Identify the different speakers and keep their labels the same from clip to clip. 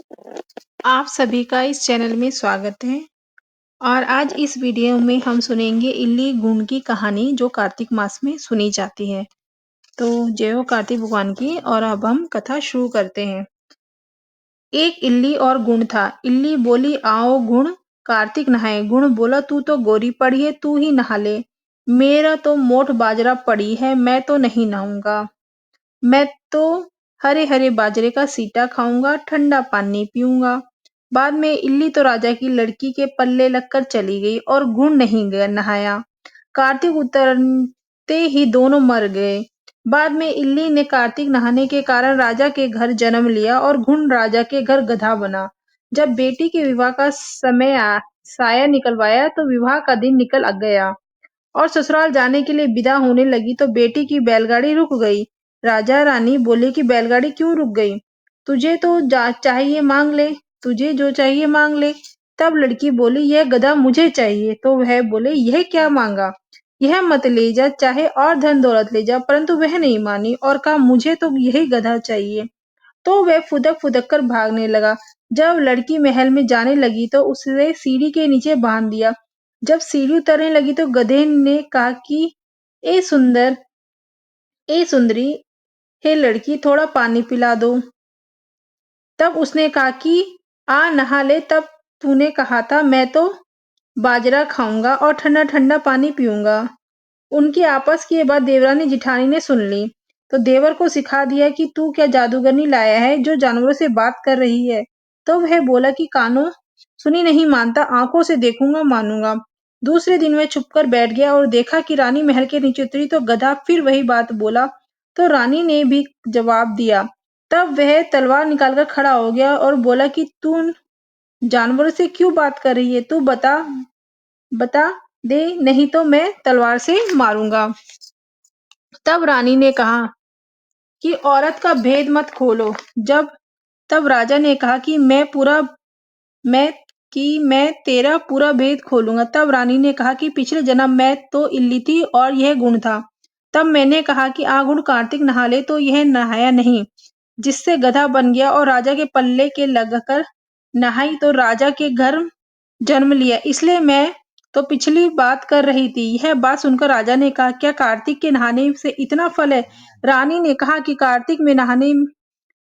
Speaker 1: आप सभी का इस चैनल में स्वागत है और आज इस वीडियो में हम सुनेंगे इल्ली गुण की कहानी जो कार्तिक मास में सुनी जाती है। तो जय हो कार्तिक भगवान की। और अब हम कथा शुरू करते हैं। एक इल्ली और गुण था। इल्ली बोली आओ गुण कार्तिक नहाए। गुण बोला तू तो गोरी पड़ी है, तू ही नहा ले। मेरा तो मोट बाजरा पड़ी है, मैं तो नहीं नहाऊंगा। मैं तो हरे हरे बाजरे का सीटा खाऊंगा, ठंडा पानी पीऊंगा। बाद में इल्ली तो राजा की लड़की के पल्ले लगकर चली गई और गुण नहीं नहाया। कार्तिक उतरते ही दोनों मर गए। बाद में इल्ली ने कार्तिक नहाने के कारण राजा के घर जन्म लिया और गुण राजा के घर गधा बना। जब बेटी के विवाह का समय साया निकलवाया तो विवाह का दिन निकल गया और ससुराल जाने के लिए विदा होने लगी तो बेटी की बैलगाड़ी रुक गई। राजा रानी बोले कि बैलगाड़ी क्यों रुक गई? तुझे तो चाहिए मांग ले, तुझे जो चाहिए मांग ले। तब लड़की बोली यह गधा मुझे चाहिए। तो वह बोले यह क्या मांगा? यह मत ले जा, चाहे और धन दौलत ले जा। परंतु वह नहीं मानी और कहा मुझे तो यही गधा चाहिए। तो वह फुदक फुदक कर भागने लगा। जब लड़की महल में जाने लगी तो उसे सीढ़ी के नीचे बांध दिया। जब सीढ़ी उतरने लगी तो गधे ने कहा कि ए सुंदर, ए सुंदरी, हे लड़की थोड़ा पानी पिला दो। तब उसने कहा कि आ नहा ले। तब तूने कहा था मैं तो बाजरा खाऊंगा और ठंडा ठंडा पानी पीऊंगा। उनकी आपस की ये बात देवरानी जिठानी ने सुन ली तो देवर को सिखा दिया कि तू क्या जादूगरनी लाया है जो जानवरों से बात कर रही है। तो वह बोला कि कानों सुनी नहीं मानता, आंखों से देखूंगा मानूंगा। दूसरे दिन वह चुपकर बैठ गया और देखा कि रानी महल के नीचे उतरी तो गधा फिर वही बात बोला। तो रानी ने भी जवाब दिया। तब वह तलवार निकालकर खड़ा हो गया और बोला कि तू जानवरों से क्यों बात कर रही है? तू बता बता दे, नहीं तो मैं तलवार से मारूंगा। तब रानी ने कहा कि औरत का भेद मत खोलो। तब राजा ने कहा कि मैं मैं तेरा पूरा भेद खोलूंगा। तब रानी ने कहा कि पिछले जन्म मैं तो इल्ली थी और यह गुण था। तब मैंने कहा कि गुण कार्तिक नहा ले तो यह नहाया नहीं, जिससे गधा बन गया और राजा के पल्ले के लगकर नहाई तो राजा के घर जन्म लिया। इसलिए मैं तो पिछली बात कर रही थी। यह बात सुनकर राजा ने कहा क्या कार्तिक के नहाने से इतना फल है? रानी ने कहा कि कार्तिक में नहाने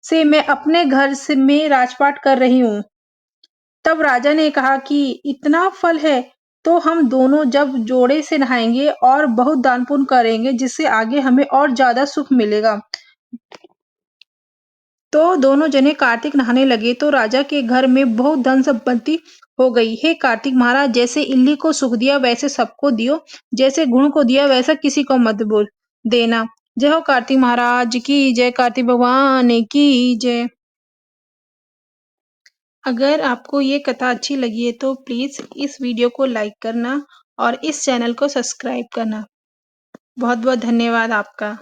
Speaker 1: से मैं अपने घर से में राजपाट कर रही हूँ। तब राजा ने कहा कि इतना फल है तो हम दोनों जब जोड़े से नहाएंगे और बहुत दान पुण्य करेंगे जिससे आगे हमें और ज्यादा सुख मिलेगा। तो दोनों जने कार्तिक नहाने लगे तो राजा के घर में बहुत धन संपत्ति हो गई। हे कार्तिक महाराज, जैसे इल्ली को सुख दिया वैसे सबको दियो, जैसे गुण को दिया वैसा किसी को मत बोल देना। जय हो कार्तिक महाराज की जय, कार्तिक भगवान की जय। अगर आपको ये कथा अच्छी लगी है तो प्लीज इस वीडियो को लाइक करना और इस चैनल को सब्सक्राइब करना। बहुत बहुत धन्यवाद आपका।